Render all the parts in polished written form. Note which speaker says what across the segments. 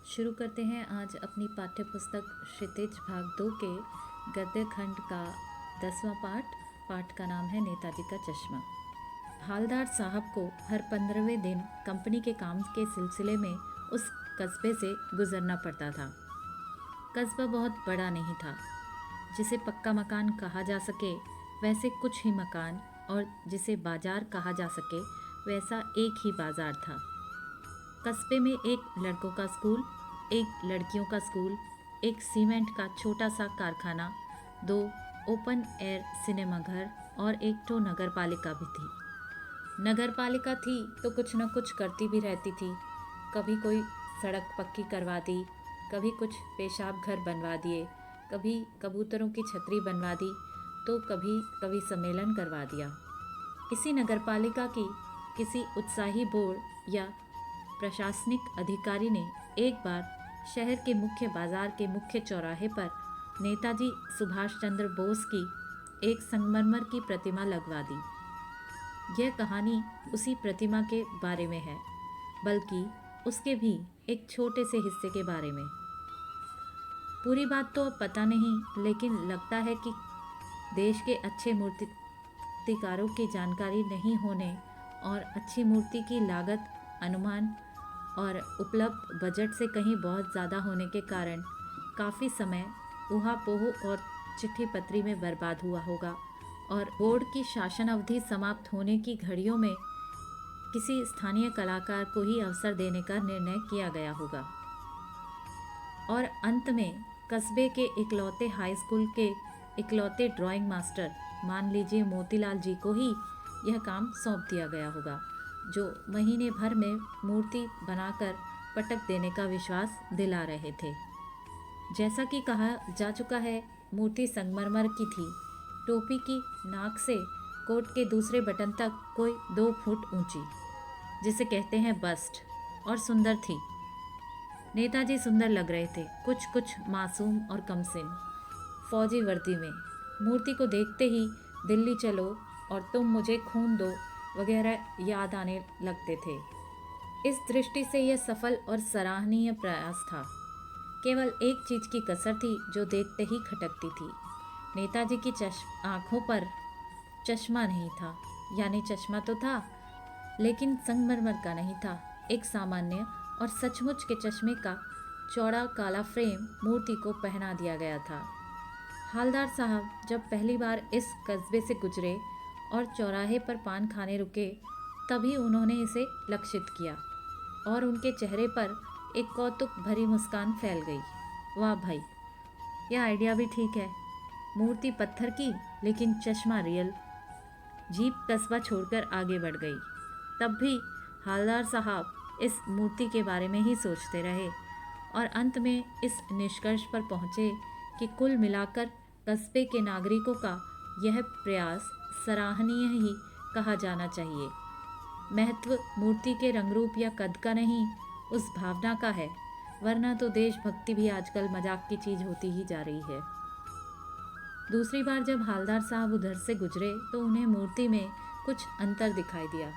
Speaker 1: शुरू करते हैं आज अपनी पाठ्य पुस्तक क्षितिज भाग 2 के गद्य खंड का 10वां पाठ। पाठ का नाम है नेताजी का चश्मा। हालदार साहब को हर 15वें दिन कंपनी के काम के सिलसिले में उस कस्बे से गुजरना पड़ता था। कस्बा बहुत बड़ा नहीं था, जिसे पक्का मकान कहा जा सके वैसे कुछ ही मकान, और जिसे बाजार कहा जा सके वैसा एक ही बाजार था। कस्बे में एक लड़कों का स्कूल, एक लड़कियों का स्कूल, एक सीमेंट का छोटा सा कारखाना, 2 ओपन एयर सिनेमा घर और एक तो नगर पालिका भी थी। नगर पालिका थी तो कुछ न कुछ करती भी रहती थी। कभी कोई सड़क पक्की करवा दी, कभी कुछ पेशाब घर बनवा दिए, कभी कबूतरों की छतरी बनवा दी, तो कभी कवि सम्मेलन करवा दिया। इसी नगर पालिका की किसी उत्साही बोर्ड या प्रशासनिक अधिकारी ने एक बार शहर के मुख्य बाजार के मुख्य चौराहे पर नेताजी सुभाष चंद्र बोस की एक संगमरमर की प्रतिमा लगवा दी। यह कहानी उसी प्रतिमा के बारे में है, बल्कि उसके भी एक छोटे से हिस्से के बारे में। पूरी बात तो अब पता नहीं, लेकिन लगता है कि देश के अच्छे मूर्तिकारों की जानकारी नहीं होने और अच्छी मूर्ति की लागत अनुमान और उपलब्ध बजट से कहीं बहुत ज़्यादा होने के कारण काफ़ी समय ऊहापोह और चिट्ठी पत्री में बर्बाद हुआ होगा, और बोर्ड की शासन अवधि समाप्त होने की घड़ियों में किसी स्थानीय कलाकार को ही अवसर देने का निर्णय किया गया होगा। और अंत में कस्बे के इकलौते हाई स्कूल के इकलौते ड्राइंग मास्टर, मान लीजिए मोतीलाल जी को ही यह काम सौंप दिया गया होगा, जो महीने भर में मूर्ति बनाकर पटक देने का विश्वास दिला रहे थे। जैसा कि कहा जा चुका है, मूर्ति संगमरमर की थी। टोपी की नाक से कोट के दूसरे बटन तक कोई 2 फुट ऊंची, जिसे कहते हैं बस्ट, और सुंदर थी। नेताजी सुंदर लग रहे थे, कुछ मासूम और कमसिन, फौजी वर्दी में। मूर्ति को देखते ही दिल्ली चलो और तुम मुझे खून दो वगैरह याद आने लगते थे। इस दृष्टि से यह सफल और सराहनीय प्रयास था। केवल एक चीज़ की कसर थी जो देखते ही खटकती थी। नेताजी की आँखों पर चश्मा नहीं था, यानी चश्मा तो था लेकिन संगमरमर का नहीं था। एक सामान्य और सचमुच के चश्मे का चौड़ा काला फ्रेम मूर्ति को पहना दिया गया था। हालदार साहब जब पहली बार इस कस्बे से गुजरे और चौराहे पर पान खाने रुके, तभी उन्होंने इसे लक्षित किया और उनके चेहरे पर एक कौतुक भरी मुस्कान फैल गई। वाह भाई, यह आइडिया भी ठीक है। मूर्ति पत्थर की लेकिन चश्मा रियल। जीप कस्बा छोड़कर आगे बढ़ गई। तब भी हालदार साहब इस मूर्ति के बारे में ही सोचते रहे और अंत में इस निष्कर्ष पर पहुँचे कि कुल मिलाकर कस्बे के नागरिकों का यह प्रयास सराहनीय ही कहा जाना चाहिए। महत्व मूर्ति के रंगरूप या कद का नहीं, उस भावना का है, वरना तो देशभक्ति भी आजकल मजाक की चीज़ होती ही जा रही है। दूसरी बार जब हालदार साहब उधर से गुजरे तो उन्हें मूर्ति में कुछ अंतर दिखाई दिया।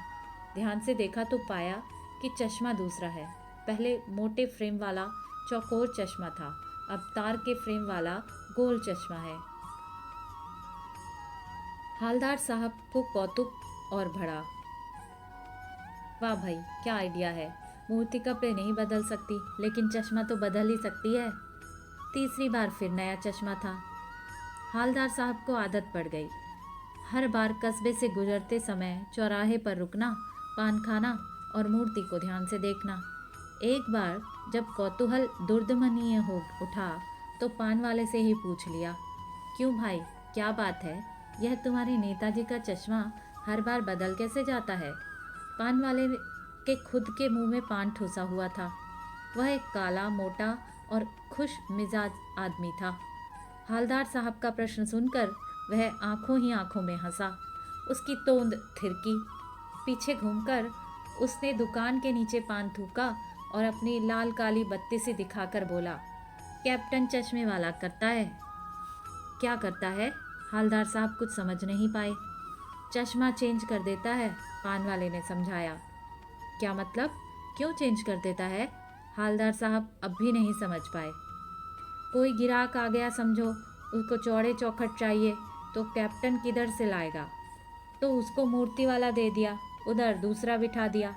Speaker 1: ध्यान से देखा तो पाया कि चश्मा दूसरा है। पहले मोटे फ्रेम वाला चौकोर चश्मा था, अब तार के फ्रेम वाला गोल चश्मा है। हालदार साहब को कौतुक और बढ़ा। वाह भाई, क्या आइडिया है। मूर्ति कपड़े नहीं बदल सकती, लेकिन चश्मा तो बदल ही सकती है। तीसरी बार फिर नया चश्मा था। हालदार साहब को आदत पड़ गई। हर बार कस्बे से गुजरते समय चौराहे पर रुकना, पान खाना और मूर्ति को ध्यान से देखना। एक बार जब कौतूहल दुर्दमनीय हो उठा तो पान वाले से ही पूछ लिया, क्यों भाई, क्या बात है, यह तुम्हारे नेताजी का चश्मा हर बार बदल कैसे जाता है? पान वाले के खुद के मुंह में पान ठूसा हुआ था। वह एक काला, मोटा और खुश मिजाज आदमी था। हालदार साहब का प्रश्न सुनकर वह आंखों ही आंखों में हंसा। उसकी तोंद थिरकी। पीछे घूमकर उसने दुकान के नीचे पान थूका और अपनी लाल काली बत्ती सी दिखाकर बोला, कैप्टन चश्मे वाला करता है। क्या करता है? हालदार साहब कुछ समझ नहीं पाए। चश्मा चेंज कर देता है, पान वाले ने समझाया। क्या मतलब? क्यों चेंज कर देता है? हालदार साहब अब भी नहीं समझ पाए। कोई गिराक आ गया समझो, उसको चौड़े चौखट चाहिए तो कैप्टन किधर से लाएगा, तो उसको मूर्ति वाला दे दिया, उधर दूसरा बिठा दिया।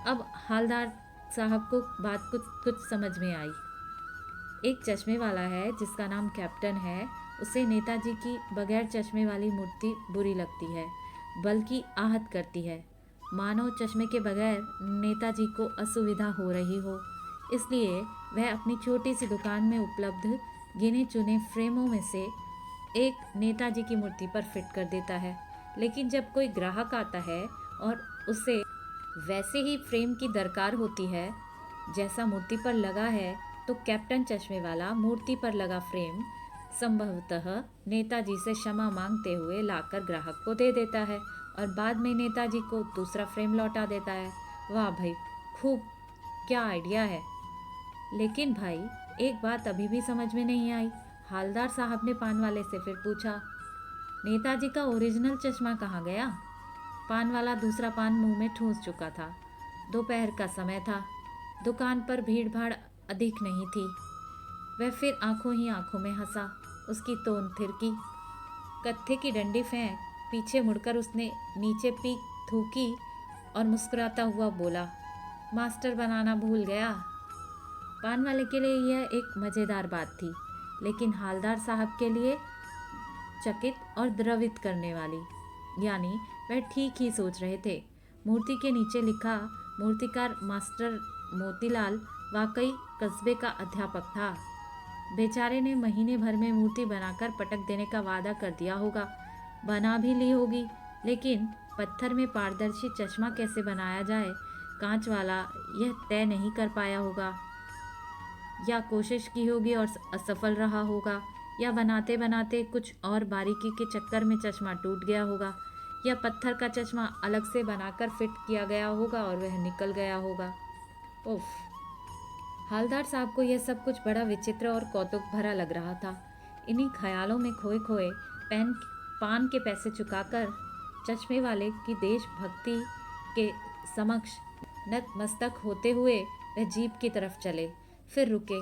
Speaker 1: अब हालदार साहब को बात कुछ कुछ समझ में आई। एक चश्मे वाला है जिसका नाम कैप्टन है, उसे नेताजी की बगैर चश्मे वाली मूर्ति बुरी लगती है, बल्कि आहत करती है, मानो चश्मे के बगैर नेताजी को असुविधा हो रही हो। इसलिए वह अपनी छोटी सी दुकान में उपलब्ध गिने चुने फ्रेमों में से एक नेताजी की मूर्ति पर फिट कर देता है। लेकिन जब कोई ग्राहक आता है और उसे वैसे ही फ्रेम की दरकार होती है जैसा मूर्ति पर लगा है, तो कैप्टन चश्मे वाला मूर्ति पर लगा फ्रेम संभवतः नेताजी से क्षमा मांगते हुए लाकर ग्राहक को दे देता है और बाद में नेताजी को दूसरा फ्रेम लौटा देता है। वाह भाई, खूब, क्या आइडिया है। लेकिन भाई, एक बात अभी भी समझ में नहीं आई। हालदार साहब ने पान वाले से फिर पूछा, नेताजी का ओरिजिनल चश्मा कहाँ गया? पान वाला दूसरा पान मुंह में ठूंस चुका था। दोपहर का समय था, दुकान पर भीड़ भाड़ अधिक नहीं थी। वह फिर आंखों ही आंखों में हंसा। उसकी तोन थिरकी, कत्थे की डंडी फेंक पीछे मुड़कर उसने नीचे पीक थूकी और मुस्कुराता हुआ बोला, मास्टर बनाना भूल गया। पान वाले के लिए यह एक मज़ेदार बात थी, लेकिन हालदार साहब के लिए चकित और द्रवित करने वाली। यानी वह ठीक ही सोच रहे थे। मूर्ति के नीचे लिखा, मूर्तिकार मास्टर मोतीलाल वाकई कस्बे का अध्यापक था। बेचारे ने महीने भर में मूर्ति बनाकर पटक देने का वादा कर दिया होगा, बना भी ली होगी, लेकिन पत्थर में पारदर्शी चश्मा कैसे बनाया जाए, कांच वाला, यह तय नहीं कर पाया होगा। या कोशिश की होगी और असफल रहा होगा, या बनाते बनाते कुछ और बारीकी के चक्कर में चश्मा टूट गया होगा, या पत्थर का चश्मा अलग से बनाकर फिट किया गया होगा और वह निकल गया होगा। उफ, हालदार साहब को यह सब कुछ बड़ा विचित्र और कौतुक भरा लग रहा था। इन्हीं ख्यालों में खोए खोए पान के पैसे चुकाकर चश्मे वाले की देशभक्ति के समक्ष नतमस्तक होते हुए वह जीप की तरफ चले। फिर रुके,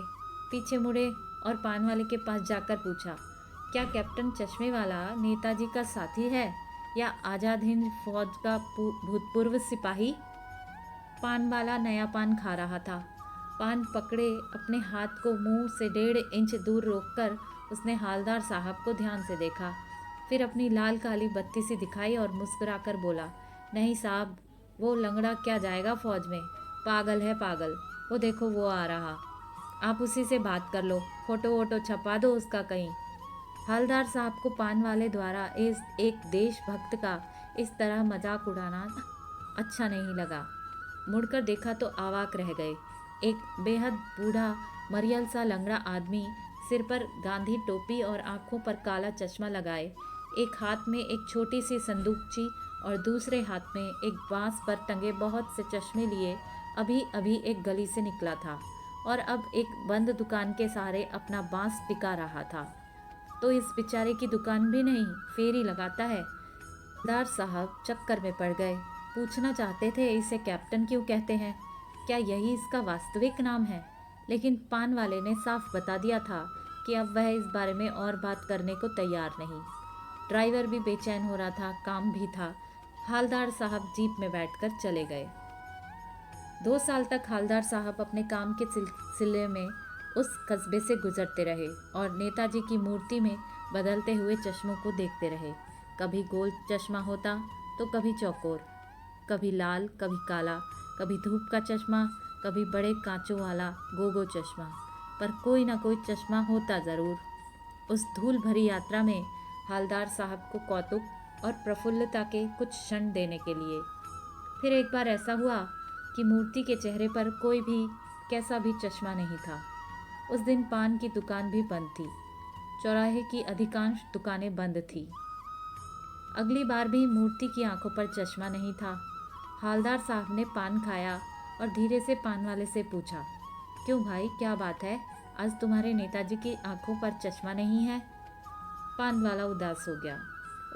Speaker 1: पीछे मुड़े और पान वाले के पास जाकर पूछा, क्या कैप्टन चश्मे वाला नेताजी का साथी है या आज़ाद हिंद फौज का भूतपूर्व सिपाही? पान वाला नया पान खा रहा था। पान पकड़े अपने हाथ को मुंह से 1.5 इंच दूर रोककर उसने हालदार साहब को ध्यान से देखा। फिर अपनी लाल काली बत्ती सी दिखाई और मुस्कुराकर बोला, नहीं साहब, वो लंगड़ा क्या जाएगा फौज में, पागल है पागल, वो देखो वो आ रहा, आप उसी से बात कर लो, फोटो वोटो छपा दो उसका कहीं। हालदार साहब को पान वाले द्वारा एक देशभक्त का इस तरह मजाक उड़ाना अच्छा नहीं लगा। मुड़कर देखा तो अवाक रह गए। एक बेहद बूढ़ा मरियल सा लंगड़ा आदमी, सिर पर गांधी टोपी और आंखों पर काला चश्मा लगाए, एक हाथ में एक छोटी सी संदूकची और दूसरे हाथ में एक बांस पर टंगे बहुत से चश्मे लिए अभी अभी एक गली से निकला था और अब एक बंद दुकान के सहारे अपना बांस टिका रहा था। तो इस बेचारे की दुकान भी नहीं, फेरी लगाता है। दार साहब चक्कर में पड़ गए। पूछना चाहते थे इसे कैप्टन क्यों कहते हैं, क्या यही इसका वास्तविक नाम है? लेकिन पान वाले ने साफ बता दिया था कि अब वह इस बारे में और बात करने को तैयार नहीं। ड्राइवर भी बेचैन हो रहा था, काम भी था। हालदार साहब जीप में बैठकर चले गए। 2 साल तक हालदार साहब अपने काम के सिलसिले में उस कस्बे से गुजरते रहे और नेताजी की मूर्ति में बदलते हुए चश्मों को देखते रहे। कभी गोल चश्मा होता तो कभी चौकोर, कभी लाल, कभी काला, कभी धूप का चश्मा, कभी बड़े कांचों वाला गोगो चश्मा, पर कोई ना कोई चश्मा होता ज़रूर। उस धूल भरी यात्रा में हालदार साहब को कौतुक और प्रफुल्लता के कुछ क्षण देने के लिए। फिर एक बार ऐसा हुआ कि मूर्ति के चेहरे पर कोई भी कैसा भी चश्मा नहीं था। उस दिन पान की दुकान भी बंद थी। चौराहे की अधिकांश दुकानें बंद थी। अगली बार भी मूर्ति की आंखों पर चश्मा नहीं था। हालदार साहब ने पान खाया और धीरे से पान वाले से पूछा, क्यों भाई, क्या बात है, आज तुम्हारे नेताजी की आंखों पर चश्मा नहीं है? पान वाला उदास हो गया।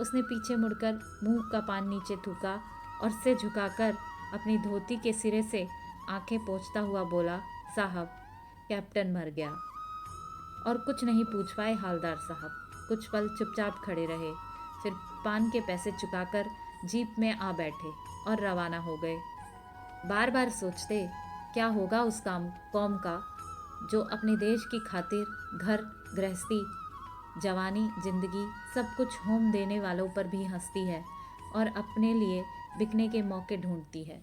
Speaker 1: उसने पीछे मुड़कर मुंह का पान नीचे थूका और सिर झुकाकर अपनी धोती के सिरे से आंखें पोंछता हुआ बोला, साहब, कैप्टन मर गया। और कुछ नहीं पूछ पाए हवलदार साहब। कुछ पल चुपचाप खड़े रहे, फिर पान के पैसे चुकाकर जीप में आ बैठे और रवाना हो गए। बार बार सोचते क्या होगा उस कौम का जो अपने देश की खातिर घर गृहस्थी, जवानी, जिंदगी सब कुछ होम देने वालों पर भी हंसती है और अपने लिए बिकने के मौके ढूंढती है।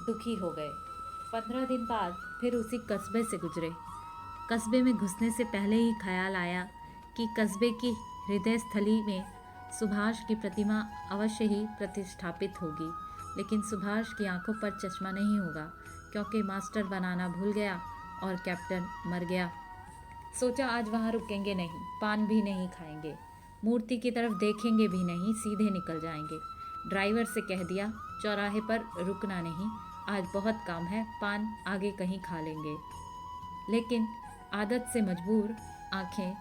Speaker 1: दुखी हो गए। 15 दिन बाद फिर उसी कस्बे से गुजरे। कस्बे में घुसने से पहले ही ख्याल आया कि कस्बे की हृदय स्थली में सुभाष की प्रतिमा अवश्य ही प्रतिष्ठापित होगी, लेकिन सुभाष की आंखों पर चश्मा नहीं होगा क्योंकि मास्टर बनाना भूल गया और कैप्टन मर गया। सोचा आज वहाँ रुकेंगे नहीं, पान भी नहीं खाएंगे, मूर्ति की तरफ देखेंगे भी नहीं, सीधे निकल जाएंगे। ड्राइवर से कह दिया चौराहे पर रुकना नहीं, आज बहुत काम है, पान आगे कहीं खा लेंगे। लेकिन आदत से मजबूर आंखें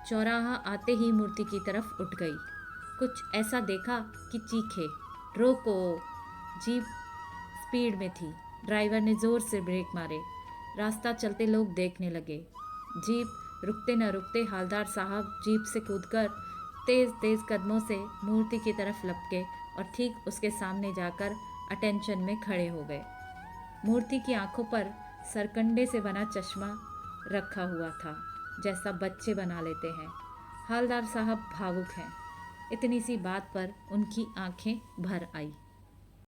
Speaker 1: चौराहा आते ही मूर्ति की तरफ उठ गई। कुछ ऐसा देखा कि चीखे, रोको। जीप स्पीड में थी। ड्राइवर ने जोर से ब्रेक मारे। रास्ता चलते लोग देखने लगे। जीप रुकते न रुकते हवलदार साहब जीप से कूदकर तेज तेज कदमों से मूर्ति की तरफ लपके और ठीक उसके सामने जाकर अटेंशन में खड़े हो गए। मूर्ति की आंखों पर सरकंडे से बना चश्मा रखा हुआ था, जैसा बच्चे बना लेते हैं। हवलदार साहब भावुक हैं। इतनी सी बात पर उनकी आंखें भर आई।